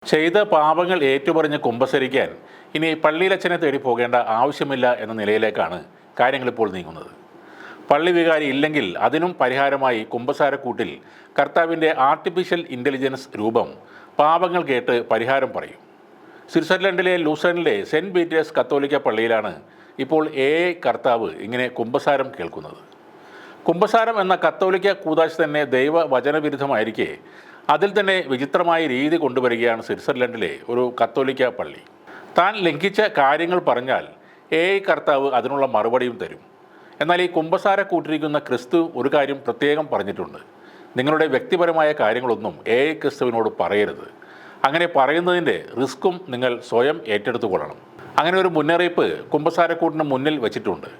ചെയ്ത പാപങ്ങൾ ഏറ്റുപറഞ്ഞ് കുമ്പസരിക്കാൻ ഇനി പള്ളിയിലച്ഛനെ തേടി പോകേണ്ട ആവശ്യമില്ല എന്ന നിലയിലേക്കാണ് കാര്യങ്ങളിപ്പോൾ നീങ്ങുന്നത്. പള്ളി വികാരി ഇല്ലെങ്കിൽ അതിനും പരിഹാരമായി കുമ്പസാരക്കൂട്ടിൽ കർത്താവിൻ്റെ ആർട്ടിഫിഷ്യൽ ഇൻ്റലിജൻസ് രൂപം പാപങ്ങൾ കേട്ട് പരിഹാരം പറയും. സ്വിറ്റ്സർലൻഡിലെ ലൂസേണിലെ സെൻറ്റ് പീറ്റേഴ്സ് കത്തോലിക്ക പള്ളിയിലാണ് ഇപ്പോൾ കർത്താവ് ഇങ്ങനെ കുമ്പസാരം കേൾക്കുന്നത്. കുമ്പസാരം എന്ന കത്തോലിക്ക കൂദാശ തന്നെ ദൈവ വചനവിരുദ്ധമായിരിക്കെ അതിൽ തന്നെ വിചിത്രമായ രീതി കൊണ്ടുവരികയാണ് സ്വിറ്റ്സർലൻഡിലെ ഒരു കത്തോലിക്ക പള്ളി. താൻ ലംഘിച്ച കാര്യങ്ങൾ പറഞ്ഞാൽ കർത്താവ് അതിനുള്ള മറുപടിയും തരും. എന്നാൽ ഈ കുമ്പസാര കൂട്ടിരിക്കുന്ന ക്രിസ്തു ഒരു കാര്യം പ്രത്യേകം പറഞ്ഞിട്ടുണ്ട്: നിങ്ങളുടെ വ്യക്തിപരമായ കാര്യങ്ങളൊന്നും ക്രിസ്തുവിനോട് പറയരുത്. അങ്ങനെ പറയുന്നതിൻ്റെ റിസ്ക്കും നിങ്ങൾ സ്വയം ഏറ്റെടുത്തുകൊള്ളണം. അങ്ങനെ ഒരു മുന്നറിയിപ്പ് കുമ്പസാരക്കൂട്ടിന് മുന്നിൽ വെച്ചിട്ടുണ്ട്.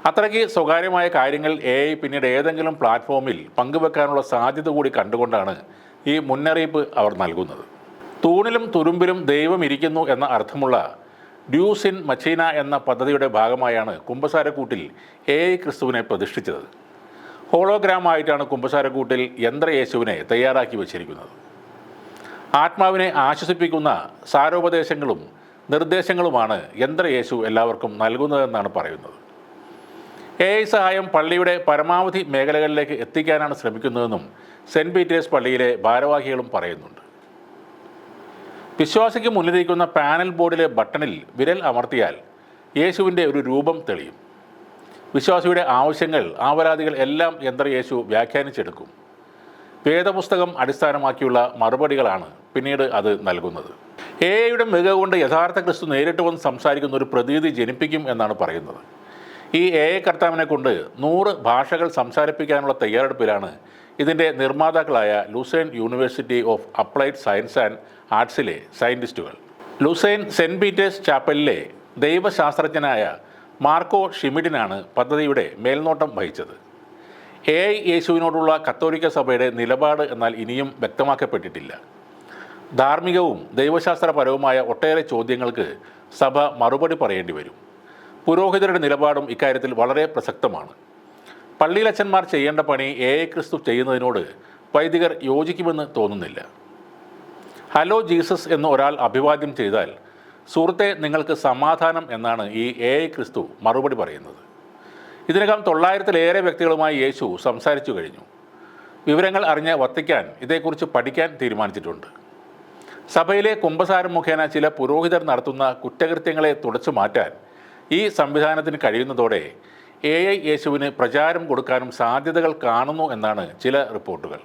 അത്രയ്ക്ക് സ്വകാര്യമായ കാര്യങ്ങൾ പിന്നീട് ഏതെങ്കിലും പ്ലാറ്റ്ഫോമിൽ പങ്കുവെക്കാനുള്ള സാധ്യത കൂടി കണ്ടുകൊണ്ടാണ് ഈ മുന്നറിയിപ്പ് അവർ നൽകുന്നത്. തൂണിലും തുരുമ്പിലും ദൈവം ഇരിക്കുന്നു എന്ന അർത്ഥമുള്ള ഡ്യൂസ് ഇൻ മച്ചീന എന്ന പദ്ധതിയുടെ ഭാഗമായാണ് കുമ്പസാരക്കൂട്ടിൽ ക്രിസ്തുവിനെ പ്രതിഷ്ഠിച്ചത്. ഹോളോഗ്രാമായിട്ടാണ് കുമ്പസാരക്കൂട്ടിൽ യന്ത്രയേശുവിനെ തയ്യാറാക്കി വച്ചിരിക്കുന്നത്. ആത്മാവിനെ ആശ്വസിപ്പിക്കുന്ന സാരോപദേശങ്ങളും നിർദ്ദേശങ്ങളുമാണ് യന്ത്രയേശു എല്ലാവർക്കും നൽകുന്നതെന്നാണ് പറയുന്നത്. സഹായം പള്ളിയുടെ പരമാവധി മേഖലകളിലേക്ക് എത്തിക്കാനാണ് ശ്രമിക്കുന്നതെന്നും സെൻറ്റ് പീറ്റേഴ്സ് പള്ളിയിലെ ഭാരവാഹികളും പറയുന്നുണ്ട്. വിശ്വാസിക്ക് മുന്നിലിരിക്കുന്ന പാനൽ ബോർഡിലെ ബട്ടണിൽ വിരൽ അമർത്തിയാൽ യേശുവിൻ്റെ ഒരു രൂപം തെളിയും. വിശ്വാസിയുടെ ആവശ്യങ്ങൾ, ആവലാതികൾ എല്ലാം യന്ത്രയേശു വ്യാഖ്യാനിച്ചെടുക്കും. വേദപുസ്തകം അടിസ്ഥാനമാക്കിയുള്ള മറുപടികളാണ് പിന്നീട് അത് നൽകുന്നത്. യുടെ മികവ് കൊണ്ട് യഥാർത്ഥ ക്രിസ്തു നേരിട്ട് വന്ന് സംസാരിക്കുന്ന ഒരു പ്രതീതി ജനിപ്പിക്കും എന്നാണ് പറയുന്നത്. ഈ കർത്താവിനെ കൊണ്ട് 100 ഭാഷകൾ സംസാരിപ്പിക്കാനുള്ള തയ്യാറെടുപ്പിലാണ് ഇതിൻ്റെ നിർമ്മാതാക്കളായ Lucerne university of applied science and ആർട്സിലെ സയൻറ്റിസ്റ്റുകൾ. ലൂസേൺ സെൻറ്റ് പീറ്റേഴ്സ് ചാപ്പലിലെ ദൈവശാസ്ത്രജ്ഞനായ മാർക്കോ ഷിമിഡിനാണ് പദ്ധതിയുടെ മേൽനോട്ടം വഹിച്ചത്. യേശുവിനോടുള്ള കത്തോലിക്ക സഭയുടെ നിലപാട് എന്നാൽ ഇനിയും വ്യക്തമാക്കപ്പെട്ടിട്ടില്ല. ധാർമ്മികവും ദൈവശാസ്ത്രപരവുമായ ഒട്ടേറെ ചോദ്യങ്ങൾക്ക് സഭ മറുപടി പറയേണ്ടി വരും. പുരോഹിതരുടെ നിലപാടും ഇക്കാര്യത്തിൽ വളരെ പ്രസക്തമാണ്. പള്ളിയിലച്ചന്മാർ ചെയ്യേണ്ട പണി ക്രിസ്തു ചെയ്യുന്നതിനോട് വൈദികർ യോജിക്കുമെന്ന് തോന്നുന്നില്ല. ഹലോ ജീസസ് എന്ന് ഒരാൾ അഭിവാദ്യം ചെയ്താൽ, സുഹൃത്തെ നിങ്ങൾക്ക് സമാധാനം എന്നാണ് ഈ ക്രിസ്തു മറുപടി പറയുന്നത്. ഇതിനകം 900-ലേറെ വ്യക്തികളുമായി യേശു സംസാരിച്ചു കഴിഞ്ഞു. വിവരങ്ങൾ അറിഞ്ഞ വത്തിക്കാൻ ഇതേക്കുറിച്ച് പഠിക്കാൻ തീരുമാനിച്ചിട്ടുണ്ട്. സഭയിലെ കുമ്പസാരം മുഖേന ചില പുരോഹിതർ നടത്തുന്ന കുറ്റകൃത്യങ്ങളെ തുടച്ചു മാറ്റാൻ ഈ സംവിധാനത്തിന് കഴിയുന്നതോടെ യേശുവിന് പ്രചാരം കൊടുക്കാനും സാധ്യതകൾ കാണുന്നു എന്നാണ് ചില റിപ്പോർട്ടുകൾ.